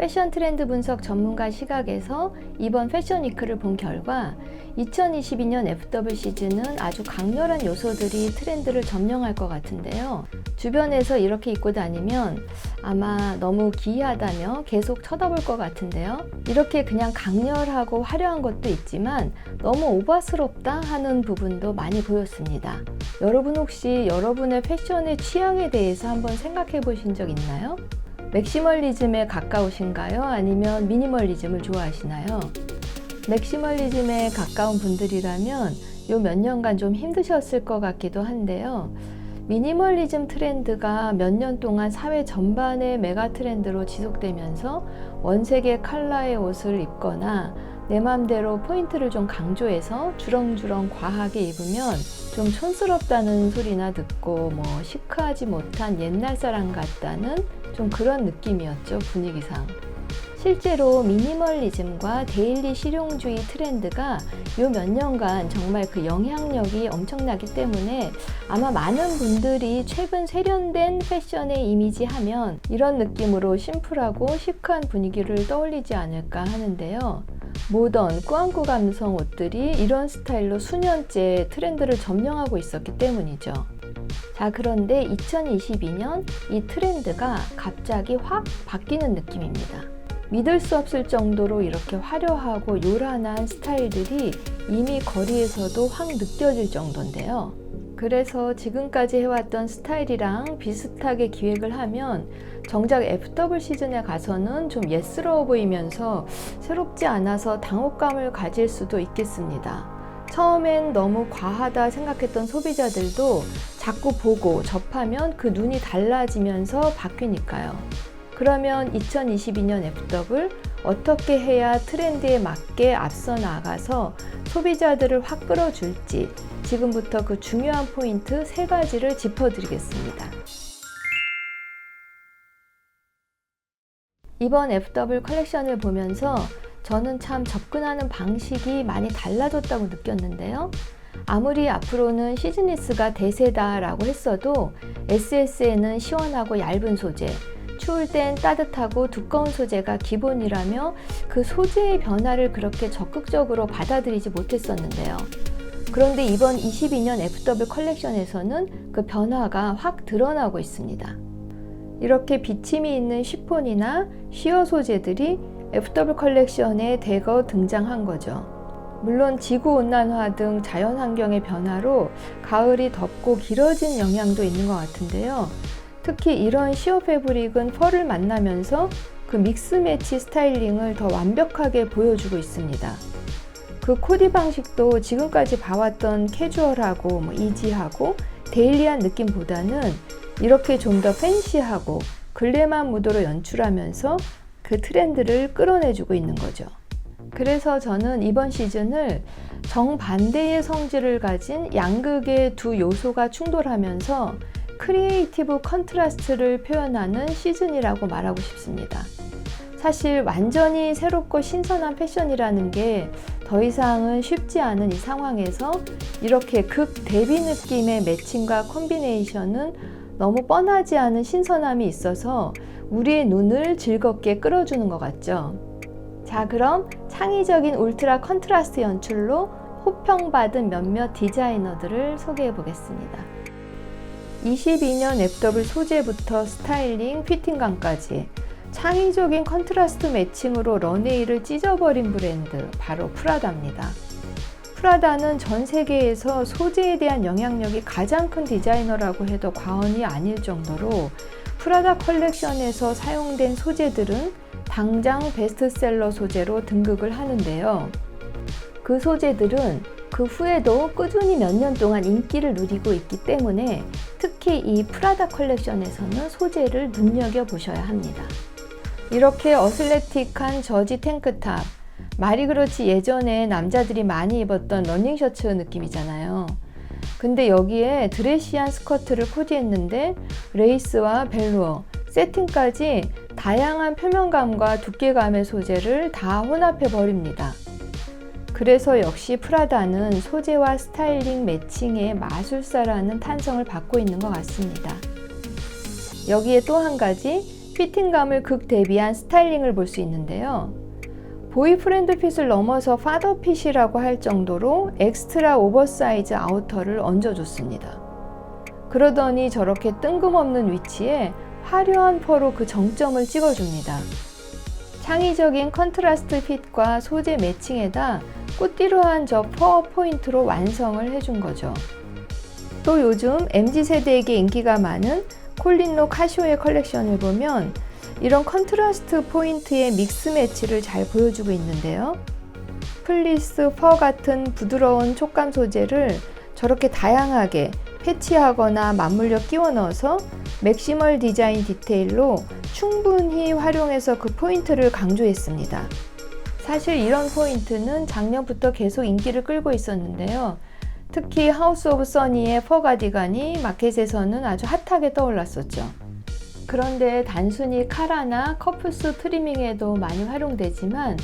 패션 트렌드 분석 전문가 시각에서 이번 패션 위크를 본 결과 2022년 FW 시즌은 아주 강렬한 요소들이 트렌드를 점령할 것 같은데요. 주변에서 이렇게 입고 다니면 아마 너무 기이하다며 계속 쳐다볼 것 같은데요. 이렇게 그냥 강렬하고 화려한 것도 있지만 너무 오버스럽다 하는 부분도 많이 보였습니다. 여러분 혹시 여러분의 패션의 취향에 대해서 한번 생각해 보신 적 있나요? 맥시멀리즘에 가까우신가요? 아니면 미니멀리즘을 좋아하시나요? 맥시멀리즘에 가까운 분들이라면 요 몇 년간 좀 힘드셨을 것 같기도 한데요. 미니멀리즘 트렌드가 몇 년 동안 사회 전반의 메가 트렌드로 지속되면서 원색의 컬러의 옷을 입거나 내 맘대로 포인트를 좀 강조해서 주렁주렁 과하게 입으면 좀 촌스럽다는 소리나 듣고 시크하지 못한 옛날 사람 같다는 좀 그런 느낌이었죠, 분위기상. 실제로 미니멀리즘과 데일리 실용주의 트렌드가 요 몇 년간 정말 그 영향력이 엄청나기 때문에 아마 많은 분들이 최근 세련된 패션의 이미지 하면 이런 느낌으로 심플하고 시크한 분위기를 떠올리지 않을까 하는데요. 모던, 꾸안꾸 감성 옷들이 이런 스타일로 수년째 트렌드를 점령하고 있었기 때문이죠. 자, 그런데 2022년 이 트렌드가 갑자기 확 바뀌는 느낌입니다. 믿을 수 없을 정도로 이렇게 화려하고 요란한 스타일들이 이미 거리에서도 확 느껴질 정도인데요. 그래서 지금까지 해왔던 스타일이랑 비슷하게 기획을 하면 정작 FW 시즌에 가서는 좀 예스러워 보이면서 새롭지 않아서 당혹감을 가질 수도 있겠습니다. 처음엔 너무 과하다 생각했던 소비자들도 자꾸 보고 접하면 그 눈이 달라지면서 바뀌니까요. 그러면 2022년 FW 어떻게 해야 트렌드에 맞게 앞서 나가서 소비자들을 확 끌어줄지 지금부터 그 중요한 포인트 3가지를 짚어드리겠습니다. 이번 FW 컬렉션을 보면서 저는 참 접근하는 방식이 많이 달라졌다고 느꼈는데요. 아무리 앞으로는 시즈니스가 대세다라고 했어도 SS에는 시원하고 얇은 소재, 추울 땐 따뜻하고 두꺼운 소재가 기본이라며 그 소재의 변화를 그렇게 적극적으로 받아들이지 못했었는데요. 그런데 이번 22년 FW 컬렉션에서는 그 변화가 확 드러나고 있습니다. 이렇게 비침이 있는 쉬폰이나 쉬어 소재들이 FW 컬렉션에 대거 등장한 거죠. 물론 지구온난화 등 자연환경의 변화로 가을이 덥고 길어진 영향도 있는 것 같은데요. 특히 이런 시어 패브릭은 펄을 만나면서 그 믹스 매치 스타일링을 더 완벽하게 보여주고 있습니다. 그 코디 방식도 지금까지 봐왔던 캐주얼하고 이지하고 데일리한 느낌보다는 이렇게 좀 더 팬시하고 글래머한 무드로 연출하면서 그 트렌드를 끌어내주고 있는 거죠. 그래서 저는 이번 시즌을 정반대의 성질을 가진 양극의 두 요소가 충돌하면서 크리에이티브 컨트라스트를 표현하는 시즌이라고 말하고 싶습니다. 사실 완전히 새롭고 신선한 패션이라는 게 더 이상은 쉽지 않은 이 상황에서 이렇게 극 대비 느낌의 매칭과 콤비네이션은 너무 뻔하지 않은 신선함이 있어서 우리의 눈을 즐겁게 끌어주는 것 같죠. 자, 그럼 창의적인 울트라 컨트라스트 연출로 호평받은 몇몇 디자이너들을 소개해 보겠습니다. 22년 FW 소재부터 스타일링, 피팅감까지 창의적인 컨트라스트 매칭으로 런웨이를 찢어버린 브랜드, 바로 프라다입니다. 프라다는 전 세계에서 소재에 대한 영향력이 가장 큰 디자이너라고 해도 과언이 아닐 정도로 프라다 컬렉션에서 사용된 소재들은 당장 베스트셀러 소재로 등극을 하는데요. 그 소재들은 그 후에도 꾸준히 몇 년 동안 인기를 누리고 있기 때문에 특히 이 프라다 컬렉션에서는 소재를 눈여겨보셔야 합니다. 이렇게 어슬레틱한 저지 탱크탑, 말이 그렇지 예전에 남자들이 많이 입었던 러닝셔츠 느낌이잖아요. 근데 여기에 드레시한 스커트를 코디했는데 레이스와 벨루어, 세팅까지 다양한 표면감과 두께감의 소재를 다 혼합해 버립니다. 그래서 역시 프라다는 소재와 스타일링 매칭의 마술사라는 탄성을 받고 있는 것 같습니다. 여기에 또 한 가지 피팅감을 극대비한 스타일링을 볼 수 있는데요. 보이프렌드 핏을 넘어서 파더 핏이라고 할 정도로 엑스트라 오버사이즈 아우터를 얹어줬습니다. 그러더니 저렇게 뜬금없는 위치에 화려한 펄로 그 정점을 찍어줍니다. 창의적인 컨트라스트 핏과 소재 매칭에다 꽃띠로한 저 퍼 포인트로 완성을 해준 거죠. 또 요즘 MZ세대에게 인기가 많은 콜린로 카시오의 컬렉션을 보면 이런 컨트라스트 포인트의 믹스 매치를 잘 보여주고 있는데요. 플리스, 퍼 같은 부드러운 촉감 소재를 저렇게 다양하게 패치하거나 맞물려 끼워 넣어서 맥시멀 디자인 디테일로 충분히 활용해서 그 포인트를 강조했습니다. 사실 이런 포인트는 작년부터 계속 인기를 끌고 있었는데요. 특히 하우스 오브 써니의 퍼 가디건이 마켓에서는 아주 핫하게 떠올랐었죠. 그런데 단순히 카라나 커프스 트리밍에도 많이 활용되지만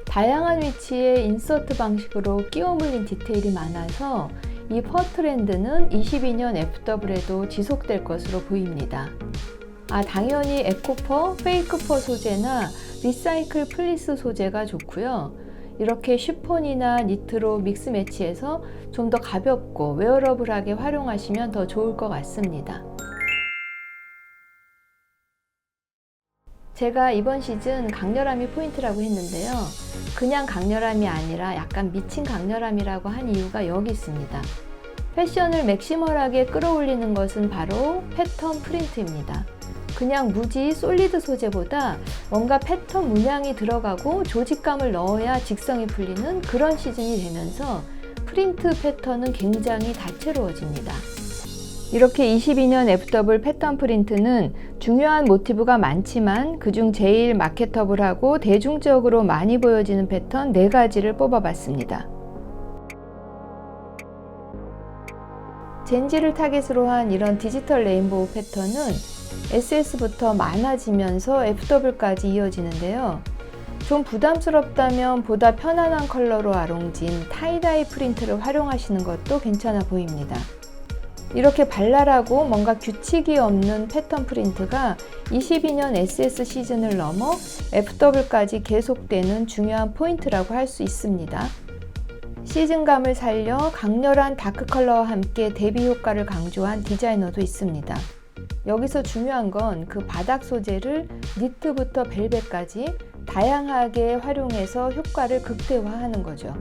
다양한 위치에 인서트 방식으로 끼워 물린 디테일이 많아서 이 퍼 트렌드는 22년 FW에도 지속될 것으로 보입니다. 당연히 에코퍼, 페이크퍼 소재나 리사이클 플리스 소재가 좋고요. 이렇게 쉬폰이나 니트로 믹스 매치해서 좀 더 가볍고 웨어러블하게 활용하시면 더 좋을 것 같습니다. 제가 이번 시즌 강렬함이 포인트라고 했는데요. 그냥 강렬함이 아니라 약간 미친 강렬함이라고 한 이유가 여기 있습니다. 패션을 맥시멀하게 끌어올리는 것은 바로 패턴 프린트입니다. 그냥 무지 솔리드 소재보다 뭔가 패턴 문양이 들어가고 조직감을 넣어야 직성이 풀리는 그런 시즌이 되면서 프린트 패턴은 굉장히 다채로워집니다. 이렇게 22년 FW 패턴 프린트는 중요한 모티브가 많지만 그중 제일 마케터블하고 대중적으로 많이 보여지는 패턴 4가지를 뽑아봤습니다. 젠지를 타깃으로 한 이런 디지털 레인보우 패턴은 SS부터 많아지면서 FW까지 이어지는데요. 좀 부담스럽다면 보다 편안한 컬러로 아롱진 타이다이 프린트를 활용하시는 것도 괜찮아 보입니다. 이렇게 발랄하고 뭔가 규칙이 없는 패턴 프린트가 22년 SS 시즌을 넘어 FW까지 계속되는 중요한 포인트라고 할 수 있습니다. 시즌감을 살려 강렬한 다크 컬러와 함께 대비 효과를 강조한 디자이너도 있습니다. 여기서 중요한 건 그 바닥 소재를 니트부터 벨벳까지 다양하게 활용해서 효과를 극대화하는 거죠.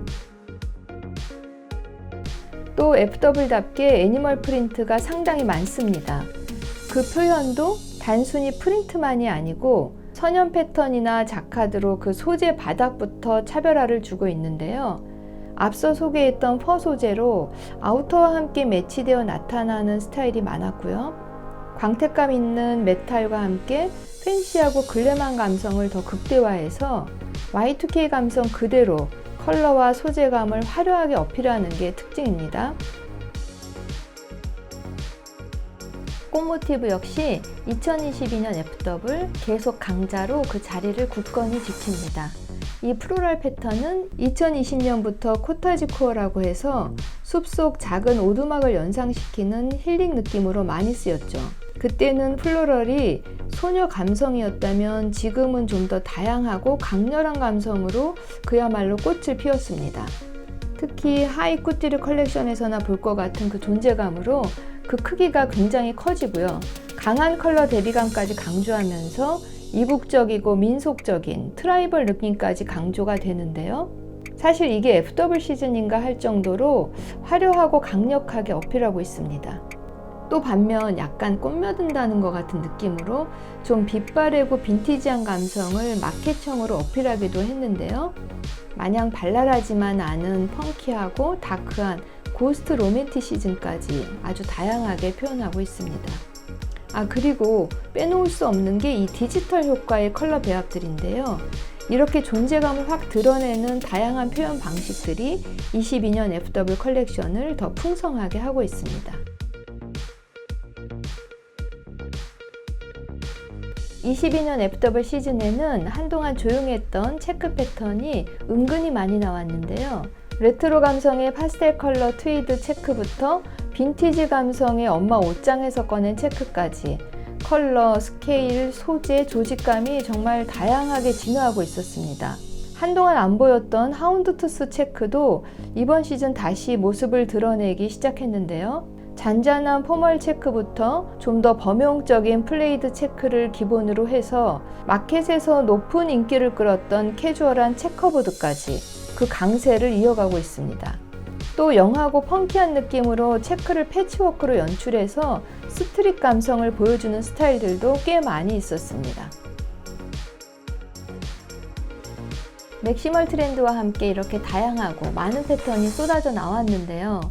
또 FW답게 애니멀 프린트가 상당히 많습니다. 그 표현도 단순히 프린트만이 아니고 선형 패턴이나 자카드로 그 소재 바닥부터 차별화를 주고 있는데요. 앞서 소개했던 퍼 소재로 아우터와 함께 매치되어 나타나는 스타일이 많았고요. 광택감 있는 메탈과 함께 팬시하고 글래머한 감성을 더 극대화해서 Y2K 감성 그대로 컬러와 소재감을 화려하게 어필하는 게 특징입니다. 꽃 모티브 역시 2022년 FW 계속 강자로 그 자리를 굳건히 지킵니다. 이 플로럴 패턴은 2020년부터 코타지 코어라고 해서 숲속 작은 오두막을 연상시키는 힐링 느낌으로 많이 쓰였죠. 그때는 플로럴이 소녀 감성이었다면 지금은 좀 더 다양하고 강렬한 감성으로 그야말로 꽃을 피웠습니다. 특히 하이 꾸띠르 컬렉션에서나 볼 것 같은 그 존재감으로 그 크기가 굉장히 커지고요. 강한 컬러 대비감까지 강조하면서 이국적이고 민속적인 트라이벌 느낌까지 강조가 되는데요. 사실 이게 FW 시즌인가 할 정도로 화려하고 강력하게 어필하고 있습니다. 또 반면 약간 꽃며든다는 것 같은 느낌으로 좀 빛바래고 빈티지한 감성을 마켓형으로 어필하기도 했는데요. 마냥 발랄하지만 않은 펑키하고 다크한 고스트 로맨티시즘까지 아주 다양하게 표현하고 있습니다. 그리고 빼놓을 수 없는 게 이 디지털 효과의 컬러 배합들인데요. 이렇게 존재감을 확 드러내는 다양한 표현 방식들이 22년 FW 컬렉션을 더 풍성하게 하고 있습니다. 22년 FW 시즌에는 한동안 조용했던 체크 패턴이 은근히 많이 나왔는데요. 레트로 감성의 파스텔 컬러 트위드 체크부터 빈티지 감성의 엄마 옷장에서 꺼낸 체크까지 컬러, 스케일, 소재, 조직감이 정말 다양하게 진화하고 있었습니다. 한동안 안 보였던 하운드투스 체크도 이번 시즌 다시 모습을 드러내기 시작했는데요. 잔잔한 포멀 체크부터 좀 더 범용적인 플레이드 체크를 기본으로 해서 마켓에서 높은 인기를 끌었던 캐주얼한 체커보드까지 그 강세를 이어가고 있습니다. 또 영하고 펑키한 느낌으로 체크를 패치워크로 연출해서 스트릿 감성을 보여주는 스타일들도 꽤 많이 있었습니다. 맥시멀 트렌드와 함께 이렇게 다양하고 많은 패턴이 쏟아져 나왔는데요.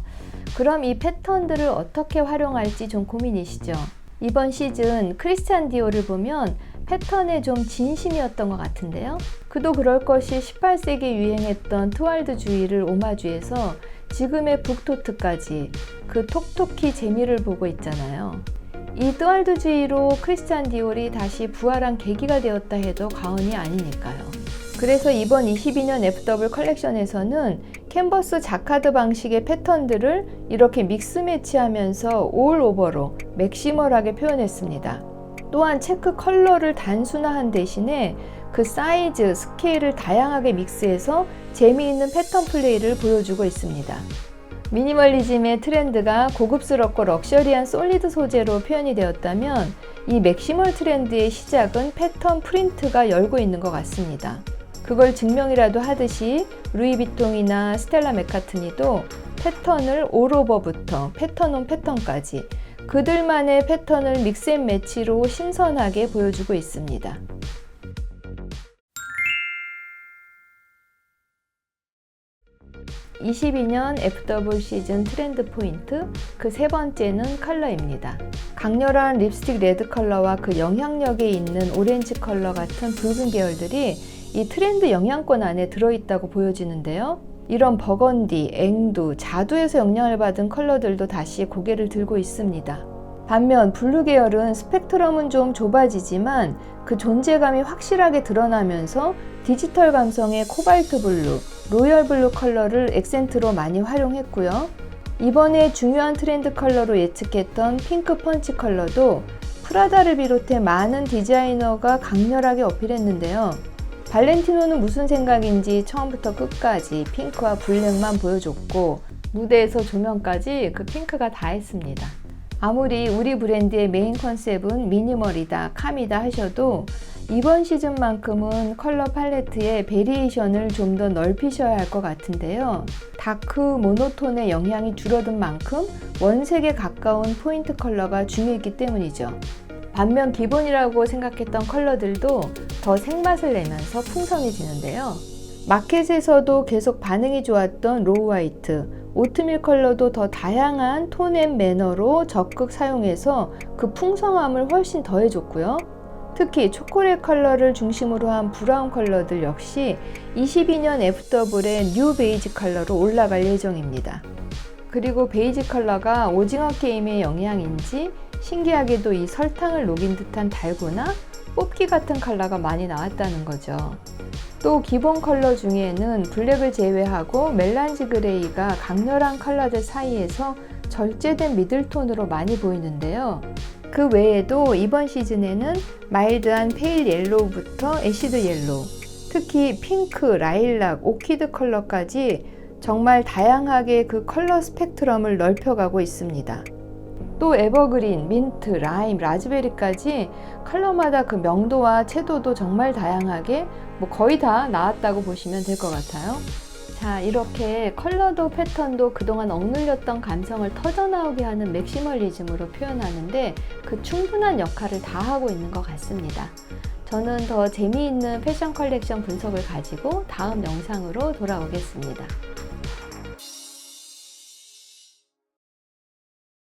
그럼 이 패턴들을 어떻게 활용할지 좀 고민이시죠? 이번 시즌 크리스찬 디올을 보면 패턴에 좀 진심이었던 것 같은데요. 그도 그럴 것이 18세기 유행했던 트왈드주의를 오마주해서 지금의 북토트까지 그 톡톡히 재미를 보고 있잖아요. 이 트왈드주의로 크리스찬 디올이 다시 부활한 계기가 되었다 해도 과언이 아니니까요. 그래서 이번 22년 FW 컬렉션에서는 캔버스 자카드 방식의 패턴들을 이렇게 믹스 매치하면서 올 오버로 맥시멀하게 표현했습니다. 또한 체크 컬러를 단순화한 대신에 그 사이즈, 스케일을 다양하게 믹스해서 재미있는 패턴 플레이를 보여주고 있습니다. 미니멀리즘의 트렌드가 고급스럽고 럭셔리한 솔리드 소재로 표현이 되었다면 이 맥시멀 트렌드의 시작은 패턴 프린트가 열고 있는 것 같습니다. 그걸 증명이라도 하듯이 루이비통이나 스텔라 맥카트니도 패턴을 올오버부터 패턴 온 패턴까지 그들만의 패턴을 믹스앤매치로 신선하게 보여주고 있습니다. (22년) FW 시즌 트렌드 포인트 그 세 번째는 컬러입니다. 강렬한 립스틱 레드 컬러와 그 영향력에 있는 오렌지 컬러 같은 붉은 계열들이 이 트렌드 영향권 안에 들어있다고 보여지는데요. 이런 버건디, 앵두, 자두에서 영향을 받은 컬러들도 다시 고개를 들고 있습니다. 반면 블루 계열은 스펙트럼은 좀 좁아지지만 그 존재감이 확실하게 드러나면서 디지털 감성의 코발트 블루, 로열 블루 컬러를 액센트로 많이 활용했고요. 이번에 중요한 트렌드 컬러로 예측했던 핑크 펀치 컬러도 프라다를 비롯해 많은 디자이너가 강렬하게 어필했는데요. 발렌티노는 무슨 생각인지 처음부터 끝까지 핑크와 블랙만 보여줬고 무대에서 조명까지 그 핑크가 다 했습니다. 아무리 우리 브랜드의 메인 컨셉은 미니멀이다, 캄이다 하셔도 이번 시즌만큼은 컬러 팔레트의 베리에이션을 좀 더 넓히셔야 할 것 같은데요. 다크 모노톤의 영향이 줄어든 만큼 원색에 가까운 포인트 컬러가 중요했기 때문이죠. 반면 기본이라고 생각했던 컬러들도 더 색맛을 내면서 풍성해지는데요. 마켓에서도 계속 반응이 좋았던 로우 화이트, 오트밀 컬러도 더 다양한 톤 앤 매너로 적극 사용해서 그 풍성함을 훨씬 더해줬고요. 특히 초콜릿 컬러를 중심으로 한 브라운 컬러들 역시 22년 FW의 뉴 베이지 컬러로 올라갈 예정입니다. 그리고 베이지 컬러가 오징어 게임의 영향인지 신기하게도 이 설탕을 녹인 듯한 달고나 뽑기 같은 컬러가 많이 나왔다는 거죠. 또 기본 컬러 중에는 블랙을 제외하고 멜란지 그레이가 강렬한 컬러들 사이에서 절제된 미들톤으로 많이 보이는데요. 그 외에도 이번 시즌에는 마일드한 페일 옐로우부터 애시드 옐로우, 특히 핑크, 라일락, 오키드 컬러까지 정말 다양하게 그 컬러 스펙트럼을 넓혀가고 있습니다. 또 에버그린, 민트, 라임, 라즈베리까지 컬러마다 그 명도와 채도도 정말 다양하게 거의 다 나왔다고 보시면 될 것 같아요. 자, 이렇게 컬러도 패턴도 그동안 억눌렸던 감성을 터져나오게 하는 맥시멀리즘으로 표현하는데 그 충분한 역할을 다 하고 있는 것 같습니다. 저는 더 재미있는 패션 컬렉션 분석을 가지고 다음 영상으로 돌아오겠습니다.